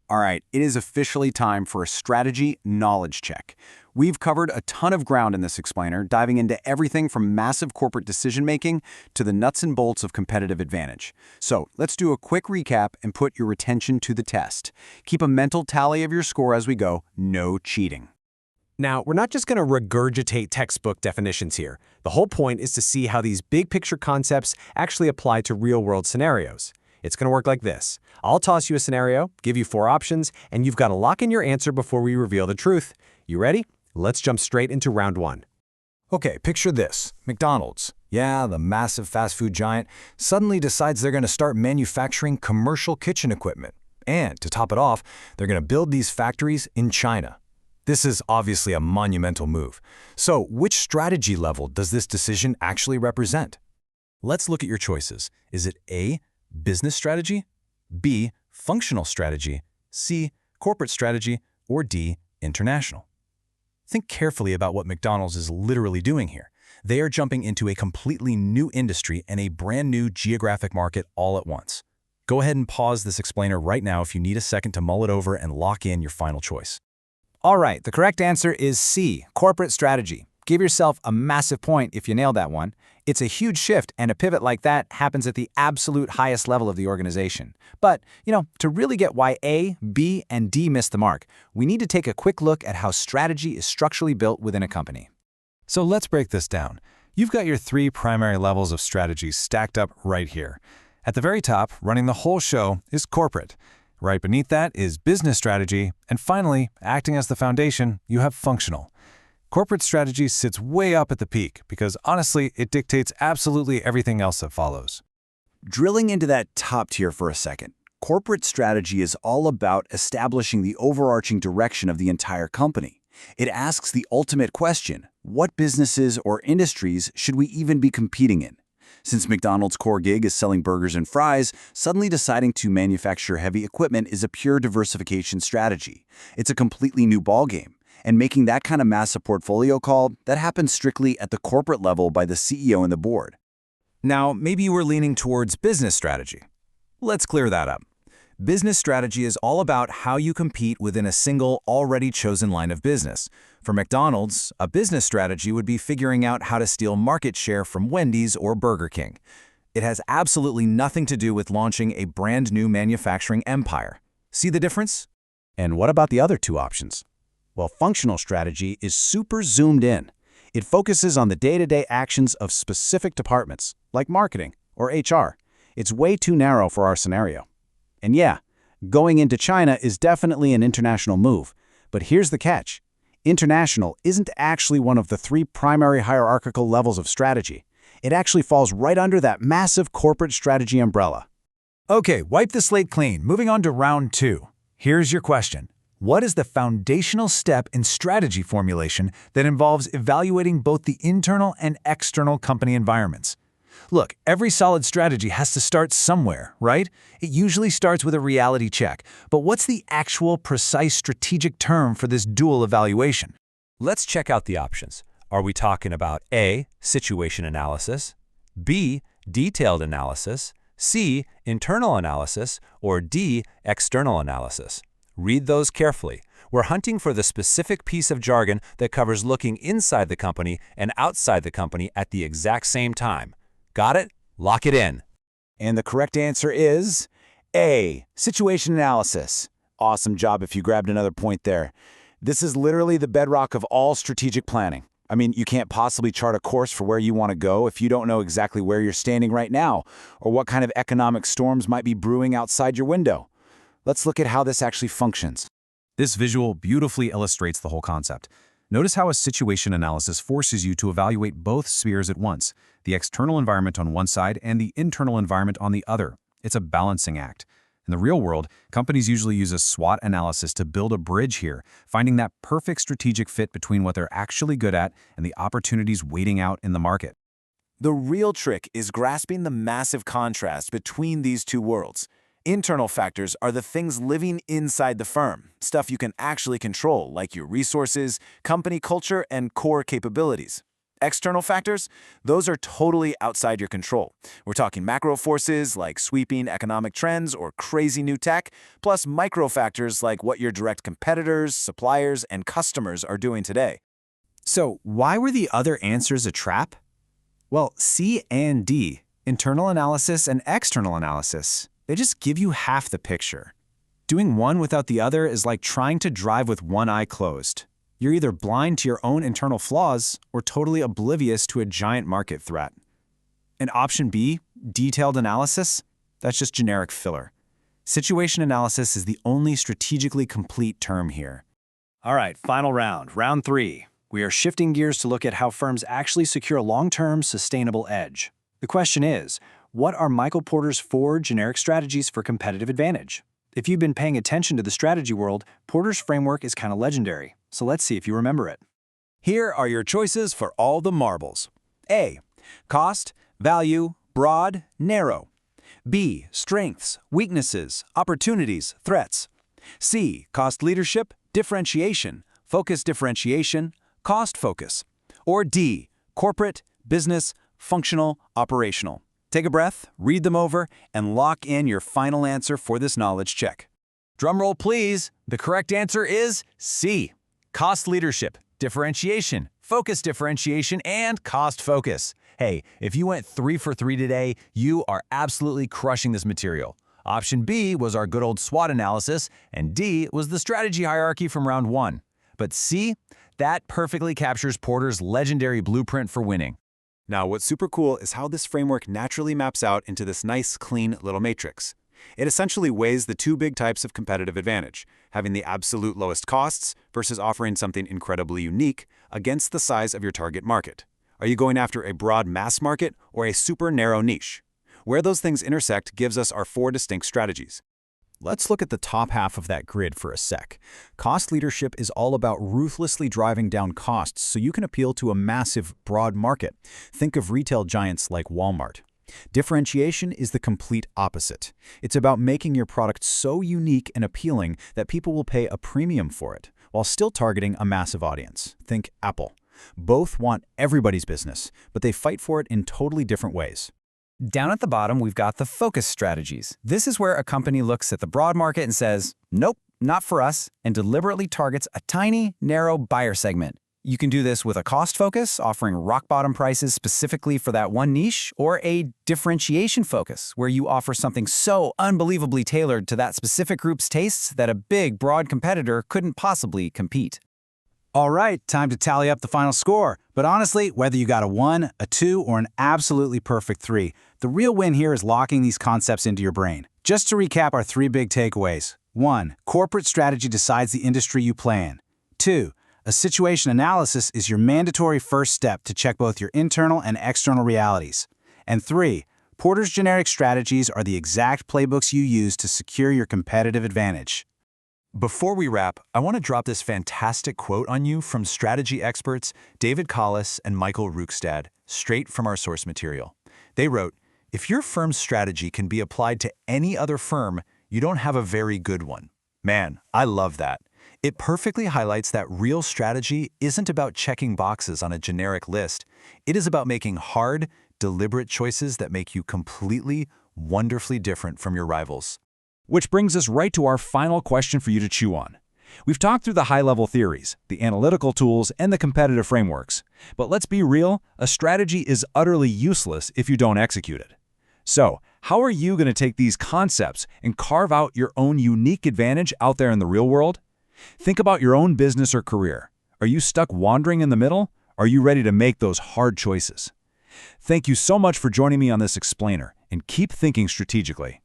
All right, it is officially time for a strategy knowledge check. We've covered a ton of ground in this explainer, diving into everything from massive corporate decision-making to the nuts and bolts of competitive advantage. So let's do a quick recap and put your retention to the test. Keep a mental tally of your score as we go, no cheating. Now, we're not just going to regurgitate textbook definitions here. The whole point is to see how these big-picture concepts actually apply to real-world scenarios. It's going to work like this. I'll toss you a scenario, give you 4 options, and you've got to lock in your answer before we reveal the truth. You ready? Let's jump straight into round 1. Okay, picture this. McDonald's, yeah, the massive fast food giant, suddenly decides they're going to start manufacturing commercial kitchen equipment. And to top it off, they're going to build these factories in China. This is obviously a monumental move. So, which strategy level does this decision actually represent? Let's look at your choices. Is it A, business strategy, B, functional strategy, C, corporate strategy, or D, international? Think carefully about what McDonald's is literally doing here. They are jumping into a completely new industry and a brand new geographic market all at once. Go ahead and pause this explainer right now if you need a second to mull it over and lock in your final choice. All right, the correct answer is C, corporate strategy. Give yourself a massive point if you nail that one. It's a huge shift, and a pivot like that happens at the absolute highest level of the organization. But, to really get why A, B, and D missed the mark, we need to take a quick look at how strategy is structurally built within a company. So let's break this down. You've got your 3 primary levels of strategy stacked up right here. At the very top, running the whole show, is corporate. Right beneath that is business strategy, and finally, acting as the foundation, you have functional. Corporate strategy sits way up at the peak because, honestly, it dictates absolutely everything else that follows. Drilling into that top tier for a second, corporate strategy is all about establishing the overarching direction of the entire company. It asks the ultimate question: what businesses or industries should we even be competing in? Since McDonald's core gig is selling burgers and fries, suddenly deciding to manufacture heavy equipment is a pure diversification strategy. It's a completely new ballgame. And making that kind of massive portfolio call, that happens strictly at the corporate level by the CEO and the board. Now, maybe you were leaning towards business strategy. Let's clear that up. Business strategy is all about how you compete within a single, already chosen line of business. For McDonald's, a business strategy would be figuring out how to steal market share from Wendy's or Burger King. It has absolutely nothing to do with launching a brand new manufacturing empire. See the difference? And what about the other 2 options? Well, functional strategy is super zoomed in. It focuses on the day-to-day actions of specific departments, like marketing or HR. It's way too narrow for our scenario. And yeah, going into China is definitely an international move. But here's the catch. International isn't actually one of the 3 primary hierarchical levels of strategy. It actually falls right under that massive corporate strategy umbrella. Okay, wipe the slate clean. Moving on to round 2. Here's your question. What is the foundational step in strategy formulation that involves evaluating both the internal and external company environments? Look, every solid strategy has to start somewhere, right? It usually starts with a reality check. But what's the actual precise strategic term for this dual evaluation? Let's check out the options. Are we talking about A, situation analysis, B, detailed analysis, C, internal analysis, or D, external analysis? Read those carefully. We're hunting for the specific piece of jargon that covers looking inside the company and outside the company at the exact same time. Got it? Lock it in. And the correct answer is A, situation analysis. Awesome job if you grabbed another point there. This is literally the bedrock of all strategic planning. I mean, you can't possibly chart a course for where you want to go if you don't know exactly where you're standing right now or what kind of economic storms might be brewing outside your window. Let's look at how this actually functions. This visual beautifully illustrates the whole concept. Notice how a situation analysis forces you to evaluate both spheres at once, the external environment on one side and the internal environment on the other. It's a balancing act. In the real world, companies usually use a SWOT analysis to build a bridge here, finding that perfect strategic fit between what they're actually good at and the opportunities waiting out in the market. The real trick is grasping the massive contrast between these 2 worlds. Internal factors are the things living inside the firm, stuff you can actually control, like your resources, company culture, and core capabilities. External factors, those are totally outside your control. We're talking macro forces like sweeping economic trends or crazy new tech, plus micro factors like what your direct competitors, suppliers, and customers are doing today. So why were the other answers a trap? Well, C and D, internal analysis and external analysis, they just give you half the picture. Doing one without the other is like trying to drive with one eye closed. You're either blind to your own internal flaws or totally oblivious to a giant market threat. And option B, detailed analysis, that's just generic filler. Situation analysis is the only strategically complete term here. All right, final round, round 3. We are shifting gears to look at how firms actually secure a long-term, sustainable edge. The question is, what are Michael Porter's 4 generic strategies for competitive advantage? If you've been paying attention to the strategy world, Porter's framework is kind of legendary. So let's see if you remember it. Here are your choices for all the marbles. A, cost, value, broad, narrow. B, strengths, weaknesses, opportunities, threats. C, cost leadership, differentiation, focus differentiation, cost focus. Or D, corporate, business, functional, operational. Take a breath, read them over, and lock in your final answer for this knowledge check. Drumroll, please. The correct answer is C. Cost leadership, differentiation, focus differentiation, and cost focus. Hey, if you went 3 for 3 today, you are absolutely crushing this material. Option B was our good old SWOT analysis, and D was the strategy hierarchy from round 1. But C, that perfectly captures Porter's legendary blueprint for winning. Now, what's super cool is how this framework naturally maps out into this nice, clean little matrix. It essentially weighs the 2 big types of competitive advantage, having the absolute lowest costs versus offering something incredibly unique against the size of your target market. Are you going after a broad mass market or a super narrow niche? Where those things intersect gives us our 4 distinct strategies. Let's look at the top half of that grid for a sec. Cost leadership is all about ruthlessly driving down costs so you can appeal to a massive, broad market. Think of retail giants like Walmart. Differentiation is the complete opposite. It's about making your product so unique and appealing that people will pay a premium for it, while still targeting a massive audience. Think Apple. Both want everybody's business, but they fight for it in totally different ways. Down at the bottom, we've got the focus strategies. This is where a company looks at the broad market and says, nope, not for us, and deliberately targets a tiny, narrow buyer segment. You can do this with a cost focus, offering rock-bottom prices specifically for that one niche, or a differentiation focus, where you offer something so unbelievably tailored to that specific group's tastes that a big, broad competitor couldn't possibly compete. All right, time to tally up the final score. But honestly, whether you got a 1, a 2, or an absolutely perfect 3, the real win here is locking these concepts into your brain. Just to recap our 3 big takeaways. 1. Corporate strategy decides the industry you play in. 2. A situation analysis is your mandatory first step to check both your internal and external realities. And 3. Porter's generic strategies are the exact playbooks you use to secure your competitive advantage. Before we wrap, I want to drop this fantastic quote on you from strategy experts David Collis and Michael Rookstad, straight from our source material. They wrote, "If your firm's strategy can be applied to any other firm, you don't have a very good one." Man, I love that. It perfectly highlights that real strategy isn't about checking boxes on a generic list. It is about making hard, deliberate choices that make you completely, wonderfully different from your rivals. Which brings us right to our final question for you to chew on. We've talked through the high-level theories, the analytical tools, and the competitive frameworks. But let's be real, a strategy is utterly useless if you don't execute it. So, how are you going to take these concepts and carve out your own unique advantage out there in the real world? Think about your own business or career. Are you stuck wandering in the middle? Are you ready to make those hard choices? Thank you so much for joining me on this explainer, and keep thinking strategically.